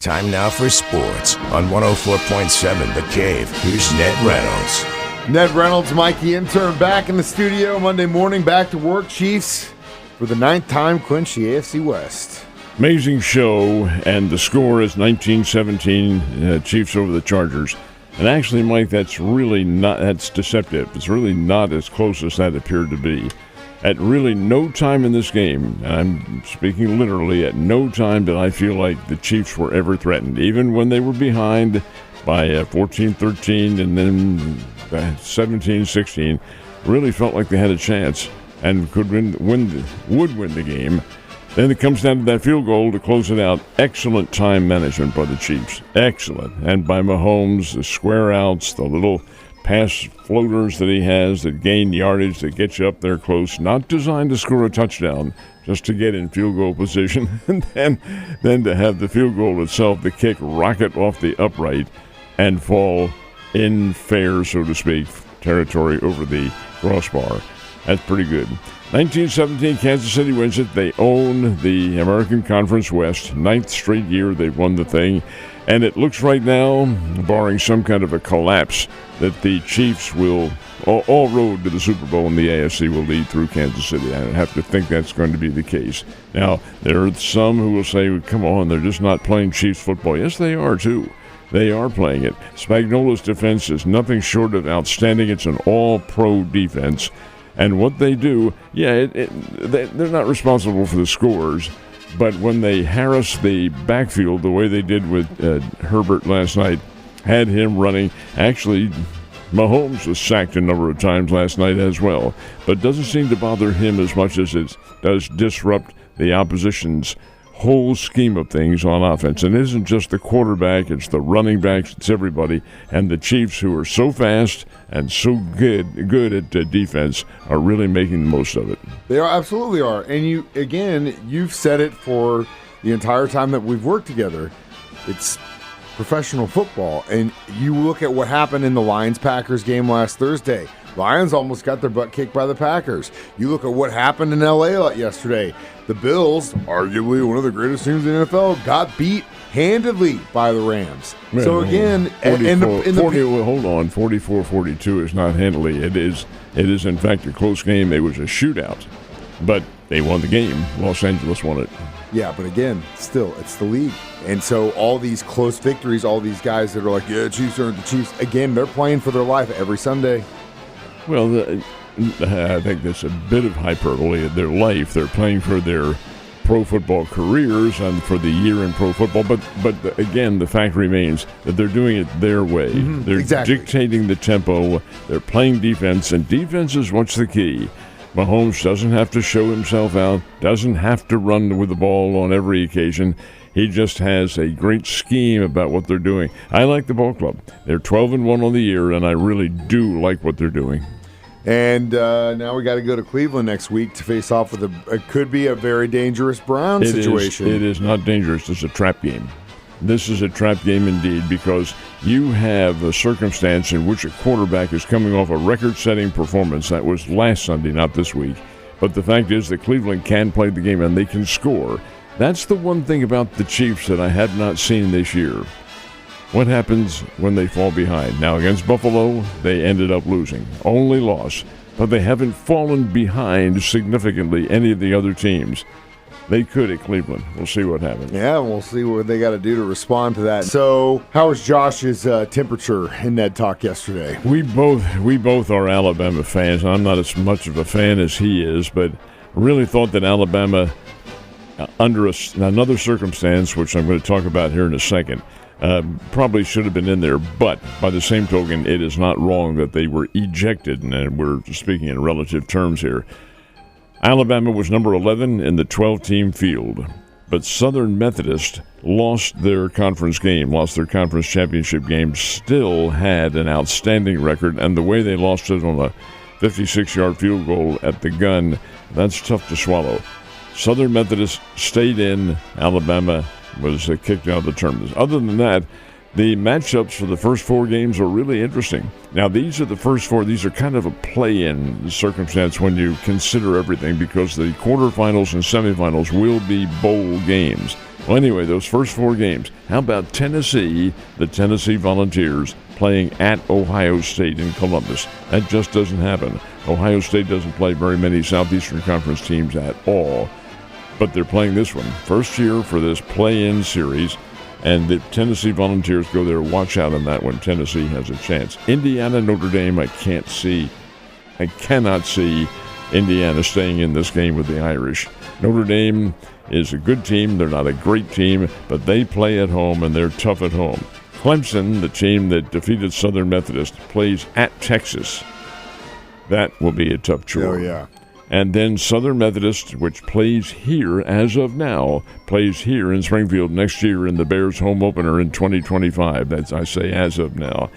Time now for sports on 104.7 The Cave. Here's Ned Reynolds. Ned Reynolds, Mikey Intern, back in the studio Monday morning, back to work. Chiefs, for the 9th time, clinch the AFC West. Amazing show, and the score is 19-17, Chiefs over the Chargers. And actually, Mike, that's deceptive. It's really not as close as that appeared to be. At really no time in this game, and I'm speaking literally, at no time did I feel like the Chiefs were ever threatened. Even when they were behind by 14-13 and then 17-16, really felt like they had a chance and would win the game. Then it comes down to that field goal to close it out. Excellent time management by the Chiefs. Excellent. And by Mahomes, the square outs, the little pass floaters that he has that gain yardage, that get you up there close. Not designed to score a touchdown, just to get in field goal position. And then to have the field goal itself, the kick, rocket off the upright and fall in fair, so to speak, territory over the crossbar. That's pretty good. 1917, Kansas City wins it. They own the American Conference West. 9th straight year they've won the thing. And it looks right now, barring some kind of a collapse, that the Chiefs will, all road to the Super Bowl in the AFC will lead through Kansas City. I have to think that's going to be the case. Now, there are some who will say, come on, they're just not playing Chiefs football. Yes, they are, too. They are playing it. Spagnuolo's defense is nothing short of outstanding. It's an all-pro defense. And what they do, they're not responsible for the scores, but when they harass the backfield the way they did with Herbert last night, had him running. Actually, Mahomes was sacked a number of times last night as well, but doesn't seem to bother him as much as it does disrupt the opposition's whole scheme of things on offense. And it isn't just the quarterback, it's the running backs, it's everybody. And the Chiefs, who are so fast and so good at defense, are really making the most of it. They absolutely are. And you've said it for the entire time that we've worked together. It's professional football. And you look at what happened in the Lions-Packers game last Thursday. Lions almost got their butt kicked by the Packers. You look at what happened in L.A. yesterday. The Bills, arguably one of the greatest teams in the NFL, got beat handedly by the Rams. Man, so again, 44-42 is not handily. It is in fact a close game. It was a shootout, but they won the game. Los Angeles won it. Yeah, but again, still, it's the league. And so all these close victories, all these guys that are like, Chiefs are the Chiefs, again, they're playing for their life every Sunday. Well, I think that's a bit of hyperbole. Their life, they're playing for their pro football careers and for the year in pro football. But again, the fact remains that they're doing it their way. Mm-hmm, they're dictating the tempo. They're playing defense, and defense is what's the key. Mahomes doesn't have to show himself out, doesn't have to run with the ball on every occasion. He just has a great scheme about what they're doing. I like the ball club. They're 12-1 on the year, and I really do like what they're doing. And now we got to go to Cleveland next week to face off with it could be a very dangerous Browns situation. It is not dangerous. It's a trap game. This is a trap game indeed, because you have a circumstance in which a quarterback is coming off a record-setting performance. That was last Sunday, not this week. But the fact is that Cleveland can play the game and they can score. That's the one thing about the Chiefs that I had not seen this year. What happens when they fall behind? Now, against Buffalo, they ended up losing. Only loss. But they haven't fallen behind significantly any of the other teams. They could at Cleveland. We'll see what happens. Yeah, we'll see what they got to do to respond to that. So, how was Josh's temperature in Ned Talk yesterday? We both are Alabama fans. I'm not as much of a fan as he is, but really thought that Alabama, under another circumstance, which I'm going to talk about here in a second, probably should have been in there, but by the same token, it is not wrong that they were ejected, and we're speaking in relative terms here. Alabama was number 11 in the 12-team field, but Southern Methodist lost their conference championship game, still had an outstanding record, and the way they lost it on a 56-yard field goal at the gun, that's tough to swallow. Southern Methodist stayed in. Alabama was kicked out of the tournament. Other than that, the matchups for the first four games are really interesting. Now, these are the first four. These are kind of a play-in circumstance when you consider everything, because the quarterfinals and semifinals will be bowl games. Well, anyway, those first 4 games. How about Tennessee, the Tennessee Volunteers, playing at Ohio State in Columbus? That just doesn't happen. Ohio State doesn't play very many Southeastern Conference teams at all, but they're playing this one. First year for this play-in series, and the Tennessee Volunteers go there. Watch out on that one. Tennessee has a chance. Indiana, Notre Dame, I cannot see Indiana staying in this game with the Irish. Notre Dame is a good team. They're not a great team, but they play at home, and they're tough at home. Clemson, the team that defeated Southern Methodist, plays at Texas. That will be a tough chore. Oh, yeah. And then Southern Methodist, which plays here as of now, plays here in Springfield next year in the Bears home opener in 2025. That's, I say, as of now.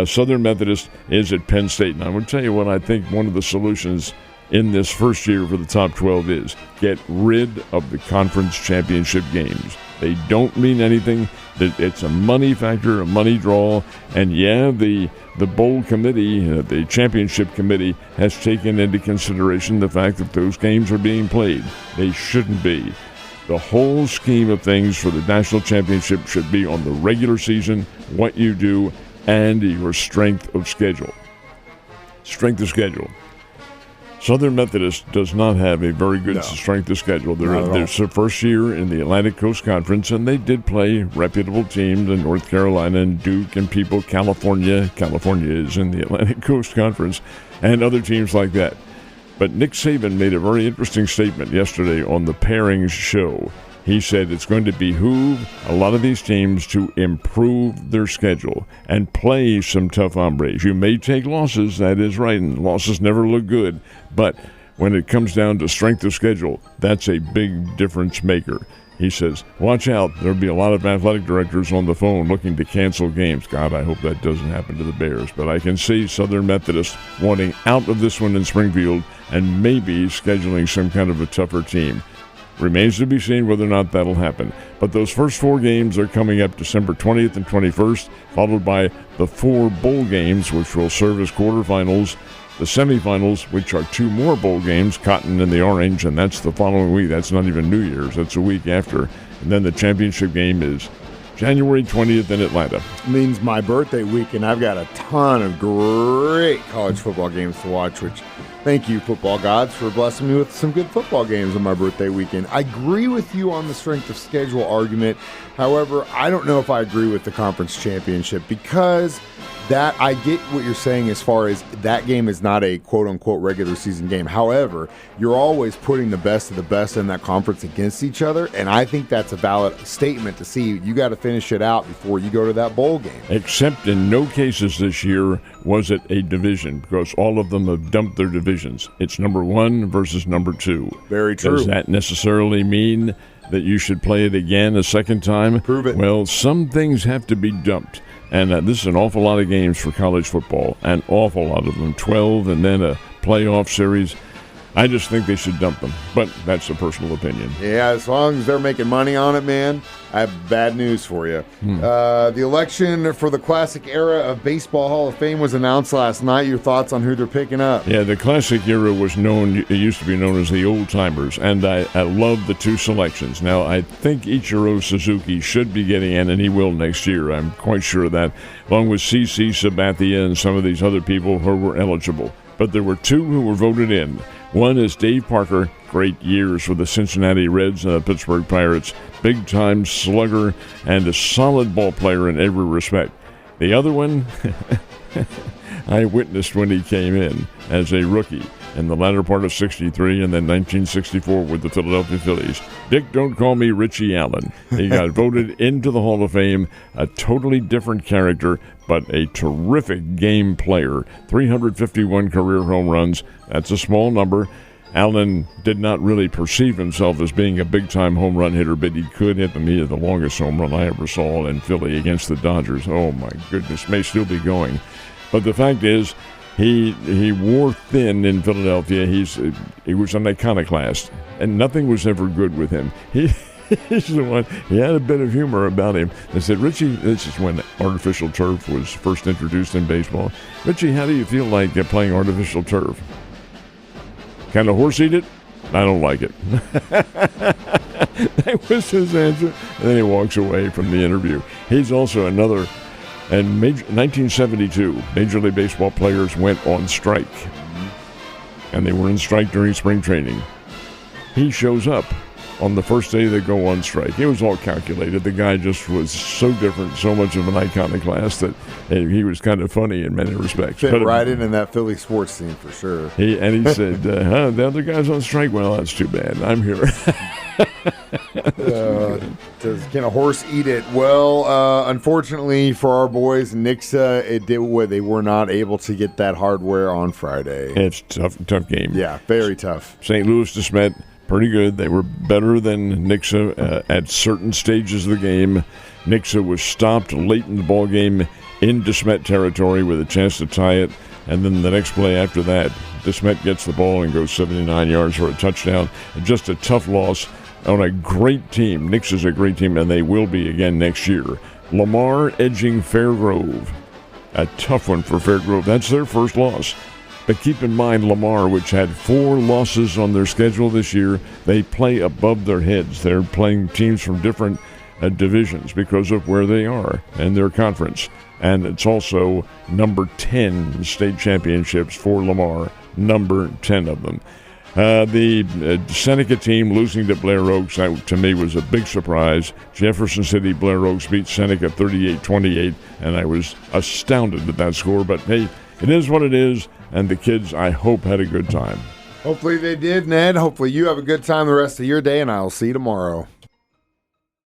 Southern Methodist is at Penn State. And I will tell you what I think one of the solutions in this first year for the top 12 is get rid of the conference championship games. They don't mean anything. It's a money factor, a money draw. And, yeah, the bowl committee, the championship committee, has taken into consideration the fact that those games are being played. They shouldn't be. The whole scheme of things for the national championship should be on the regular season, what you do, and your strength of schedule. Strength of schedule. Southern Methodist does not have a very good strength of schedule. They're their first year in the Atlantic Coast Conference, and they did play reputable teams in North Carolina and Duke and people. California is in the Atlantic Coast Conference, and other teams like that. But Nick Saban made a very interesting statement yesterday on the Pairings show. He said it's going to behoove a lot of these teams to improve their schedule and play some tough hombres. You may take losses, that is right, and losses never look good. But when it comes down to strength of schedule, that's a big difference maker. He says, watch out, there'll be a lot of athletic directors on the phone looking to cancel games. God, I hope that doesn't happen to the Bears. But I can see Southern Methodist wanting out of this one in Springfield and maybe scheduling some kind of a tougher team. Remains to be seen whether or not that'll happen. But those first 4 games are coming up December 20th and 21st, followed by the 4 bowl games, which will serve as quarterfinals, the semifinals, which are 2 more bowl games, Cotton and the Orange, and that's the following week. That's not even New Year's. That's a week after. And then the championship game is January 20th in Atlanta. It means my birthday week, and I've got a ton of great college football games to watch, which thank you, football gods, for blessing me with some good football games on my birthday weekend. I agree with you on the strength of schedule argument. However, I don't know if I agree with the conference championship because that I get what you're saying as far as that game is not a quote-unquote regular season game. However, you're always putting the best of the best in that conference against each other, and I think that's a valid statement to see. You got to finish it out before you go to that bowl game. Except in no cases this year was it a division, because all of them have dumped their divisions. It's number 1 versus number 2. Very true. Does that necessarily mean that you should play it again a second time? Prove it. Well, some things have to be dumped. And this is an awful lot of games for college football, an awful lot of them, 12 and then a playoff series. I just think they should dump them, but that's a personal opinion. Yeah, as long as they're making money on it, man, I have bad news for you. The election for the Classic Era of Baseball Hall of Fame was announced last night. Your thoughts on who they're picking up? Yeah, the Classic Era was known, it used to be known as the Old Timers, and I love the 2 selections. Now, I think Ichiro Suzuki should be getting in, and he will next year. I'm quite sure of that, along with CC Sabathia and some of these other people who were eligible. But there were 2 who were voted in. One is Dave Parker, great years for the Cincinnati Reds and the Pittsburgh Pirates, big-time slugger and a solid ball player in every respect. The other one, I witnessed when he came in as a rookie in the latter part of 63 and then 1964 with the Philadelphia Phillies. Dick, don't call me Richie Allen. He got voted into the Hall of Fame, a totally different character, but a terrific game player. 351 career home runs. That's a small number. Allen did not really perceive himself as being a big-time home run hitter, but he could hit them. He had the longest home run I ever saw in Philly against the Dodgers. Oh, my goodness, may still be going. But the fact is, he wore thin in Philadelphia. He was an iconoclast, and nothing was ever good with him. He's the one. He had a bit of humor about him. They said, Richie, this is when artificial turf was first introduced in baseball. Richie, how do you feel like playing artificial turf? Kind of horse-eat it? I don't like it. That was his answer. And then he walks away from the interview. He's also another. And 1972, Major League Baseball players went on strike. And they were in strike during spring training. He shows up on the first day they go on strike. It was all calculated. The guy just was so different, so much of an iconoclast that he was kind of funny in many respects. Fit right in that Philly sports scene for sure. He said, the other guy's on strike. Well, that's too bad. I'm here. Can a horse eat it? Well, unfortunately for our boys, Nixa, they were not able to get that hardware on Friday. It's tough game. Yeah, very tough. St. Louis DeSmet, pretty good. They were better than Nixa at certain stages of the game. Nixa was stopped late in the ball game in DeSmet territory with a chance to tie it. And then the next play after that, DeSmet gets the ball and goes 79 yards for a touchdown. Just a tough loss on a great team. Nixa's a great team, and they will be again next year. Lamar edging Fairgrove. A tough one for Fairgrove. That's their first loss. But keep in mind, Lamar, which had 4 losses on their schedule this year, they play above their heads. They're playing teams from different divisions because of where they are and their conference. And it's also number 10 state championships for Lamar, number 10 of them. The Seneca team losing to Blair Oaks, that to me was a big surprise. Jefferson City, Blair Oaks beat Seneca 38-28, and I was astounded at that score. But, hey, it is what it is, and the kids, I hope, had a good time. Hopefully they did, Ned. Hopefully you have a good time the rest of your day, and I'll see you tomorrow.